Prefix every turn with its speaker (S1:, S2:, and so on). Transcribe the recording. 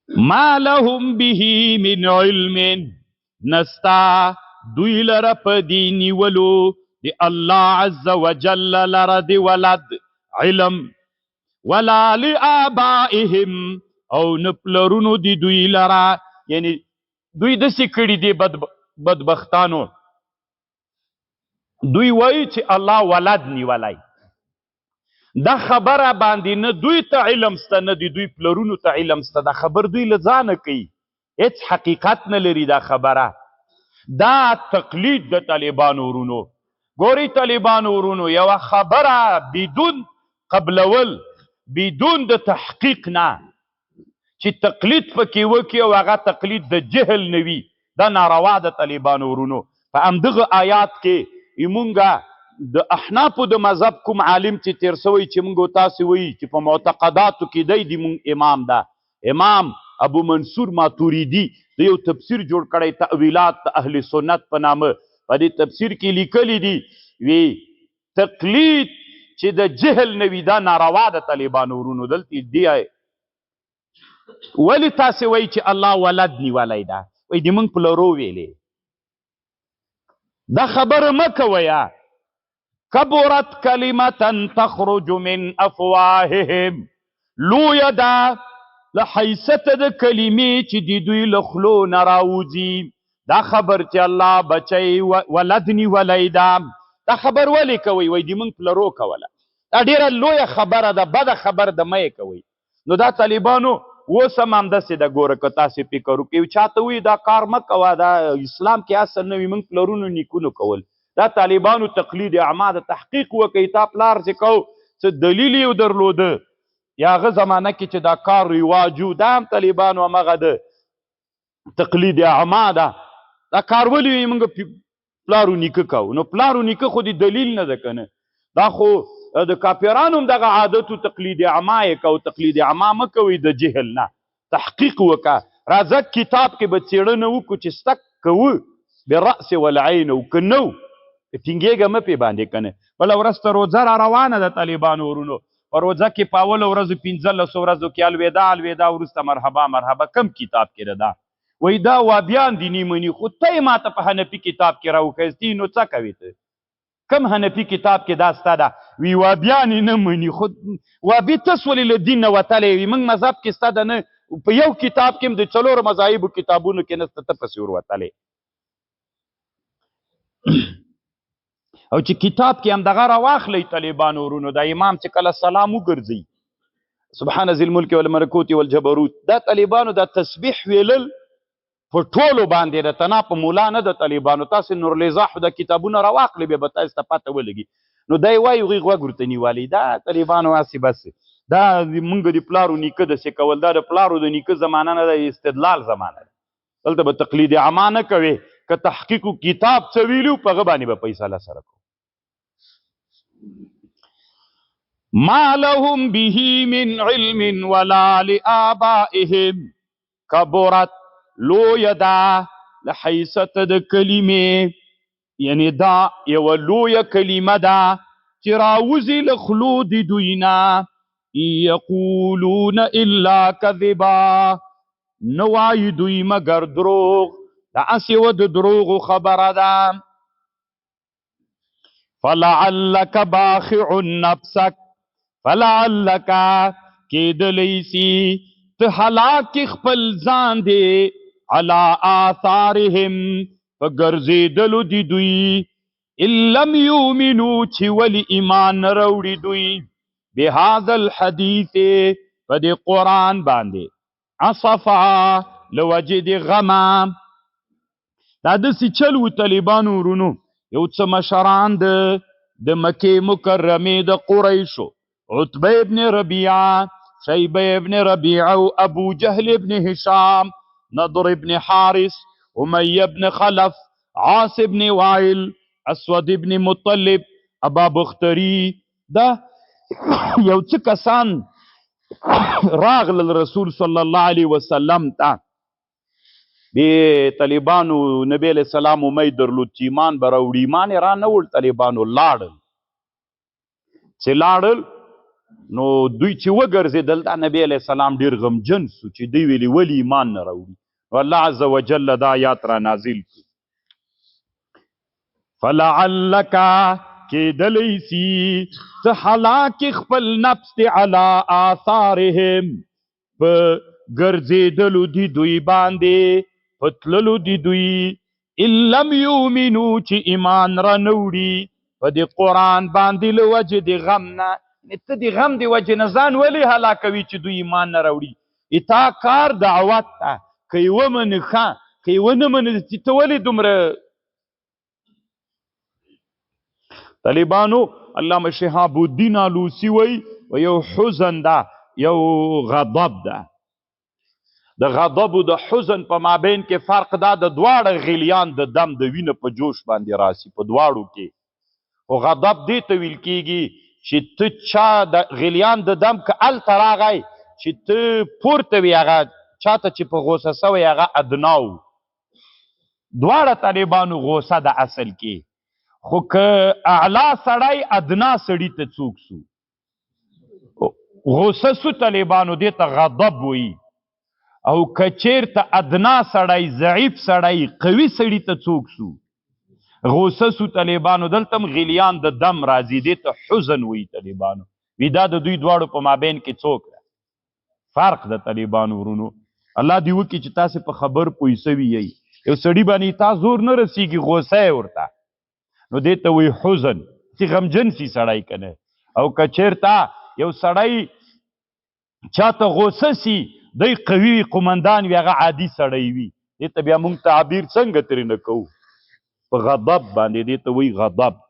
S1: ما لهم به من علم نستا دوی لره په دې نیولو د الله عز وجل لره د ولد علم ولا لآبائهم او نه پلرونو د دوی لره، یعنی دوی داسې کړي دي بدبختانو، دوی وایي چې الله ولد نیولی. دا خبره باندې نه دوی ته علم سته نه د دوی پلرونو ته علم سته، دا خبر دوی له ځانه کوي، هیڅ حقیقت نه لري دا خبره. دا تقلید د طالبانو ورونو. ګورئ طالبانو ورونو، یوه خبره بدون قبلول، بدون د تحقیق نه چې تقلید پکې وکړي او هغه تقلید د جهل نه وي، دا ناروا د طالبانو ورونو. په همدغه آیات کې مونږه د احنافو د مذهب کوم عالم چې تیر سوی چې مونږ تاسو وایي چې په معتقداتو کې دی مونږ امام ده، امام ابو منصور ماتوریدی د یو تفسیر جوړ کړی تأویلات اهل سنت په نامه. په دې تفسیر کې لیکلی دي وی تقلید چې د جهل نه وي دا ناروا د طالبانو ورونو. دلته دی ولی تاسو وایي چې الله ولد نیولی ده، وایي د مونږ پلرو ویلې. دا خبره مه کوئ. کبرت کلمة تخرج من افواههم، لویه ده له حیثیت د کلمې چې د دوی له خولو نه راوځي. دا خبر چې الله بچی ولد نیولی ده، دا خبر ولې کوئ؟ وایي د مونږ پلرو کوله. دا ډېره لویه خبره ده، بده خبر ده، مه یې کوئ. نو دا طالبانو اوس هم همداسې ده. ګوره که تاسې فکر وکړئ چاته وایي دا کار مه کوه، دا اسلام کې اصل نه وي، مونږ پلرونو نیکونو کول. دا طالبانو تقلید اعما د تحقیق وکړئ. تا پلار چې کو څه دلیل یې درلوده یا هغه زمانه کې چې دا کار رواج و، دا هم طالبانو همغه د تقلید اعما ده. دا کار ولې موږ پلارو نیکه کوو؟ نو پلارو نیکه خو د دلیل نه ده که نه، دا خو د کافرانو هم دغه عادتو تقلید اعما یې کو. تقلید اعما مه کوئ د جهل نه، تحقیق وکړه. راځه کتاب کې به څېړنه وکړو چې سته کوو برأس والعین، او که نه ټینګېږه مه پې باندې که نه. بله ورځ ته روزه را روانه ده طالبانو ورونو، په روزه کې په اوله ورځو 15 ورځو کې الوداع الوداع، وروسته مرحبا مرحبا. کم کتاب کې ده؟ وایي دا وابیان دي نه مني. خو ته یې ما ته په حنفي کتاب کې راوښیستي، نو څه کوې ته؟ کم حنفي کتاب کې دا ستا ده؟ وی وابیان یې نه مني. خو وابي تس ولې له دین نه وتلی وي؟ موږ مذهب کې ستا ده نه، په یو کتاب کې هم د 4 مذاهبو کتابونو کې نسته، ته پسې ور وتلی. او چې کتاب کې هم دغه راواخلی طالبانو ورونو، دا امام چې کله سلام وګرځي سبحان ذی الملک والملکوت والجبروت، دا طالبانو دا تسبیح ویلل په ټولو باندې ده، تنا په مولا نه د طالبانو. تاسې نورالایضاح دا کتابونه راواخلئ بیا به تاسې ته پته ولګي. نو دی وایي هغوی غوږ ورته نیولی. دا طالبانو هسې بس دا مونږ د پلارو نیکه داسې کول، دا د پلارو د نیکه زمانه نه ده، استدلال زمانه ده. دلته به تقلید اعما نه کوې. که تحقیق کتاب څه ویلي په هغه باندې به فیصله سره کوو. ما لهم به من علم ولا لآبائهم کبرت، لویه ده له حیثیت د کلمې، یعنی دا یوه لویه کلمه ده چې راوځي له خولو د دوی نه. یقولون الا کذبا، نه وایي دوی مګر دروغ. دا هسې یوه د دروغو خبره ده. فلعلک باخع نفسک، فلعلک کیدلی سی ته هلاک خپل ځان دی، علی آثارهم په ګرځېدلو د دوی، ان لم یؤمنو چې ولې ایمان نه راوړي دوی، بهذا الحدیث په دې قرآن باندې، اسفا له وجې د غمه. دا داسې چل و طالبانو ورونو. یو څه مشران د مکې مکرمې د قریشو، عتبه ابن ربیعه، شیبه ابن ربیعه، او ابو جهل ابن هشام، نضر ابن حارس، امیه ابن خلف، عاص ابن وائل، اسود ابن مطلب، ابا بختری، دا یو څه کسان راغلل رسول صلی الله علیه وسلم ته. د طالبانو نبی علیہ السلام امید درلود چې ایمان به راوړي. ایمان یې را نه وړ. طالبانو لاړل. چې لاړل نو دوی چې وګرځېدل دا نبی علیه السلام ډېر غمجن سو چې دوی ویلي ولې ایمان نه راوړي نو الله عز وجل دا آیات را نازل کړي فلعلک کېدلی سي ته هلاک خپل نفس دی علی آثارهم په ګرځېدلو دي دوی باندې په تللو دي دوی ان لم یؤمنو چې ایمان را نوړي په دې قرآن باندې له وجې د غم نه ته د غم د وجې نه ځان ولې هلاکوي چې دوی ایمان نه راوړي اتا کار دعوت ته که یې ومنې ښه که یې ونه منې ته ولې دومره طالبانو علامه شهاب الدین آلوسی وی و یو حزن ده یو غضب ده د غضب او د حزن په مابین کې فرق ده د دواړه غلیان د دم د وینه په جوش باندې راسي په دواړو کې خو غضب دې ته ویل کېږي چې ته چا د غلیان د دم که هلته راغی چې ته پورته وي هغه چاته چې په غوسه سوی هغه ادنا و دواړه طالبانو غوسه د اصل کې خو که اعلا سړی ادنا سړي ته څوک سو غوسه سو طالبانو دې ته غضب وي او که چیرته ادنا سړی ضعیف سړی قوي سړي ته څوک سو غوسه سو طالبانو دلته هم غلیان د دم راځي دې ته حزن وي طالبانو وي دا د دوی دواړو په مابین کې څوک ده فرق د طالبانو ورونو الله دې وکړي چې تاسې په خبر پوه سوي یئ یو سړي باندې تا زور نه رسیږي غوسه یې ورته نو دې ته وایي حزن چې غمجن سي سړی که نه او که چېرته یو سړی چاته غوسه سي دی قوي وي قمندان وي هغه عادي سړی وي دې ته بیا موږ تعبیر څنګه ترې نه کوو په غضب باندې دې ته وایي غضب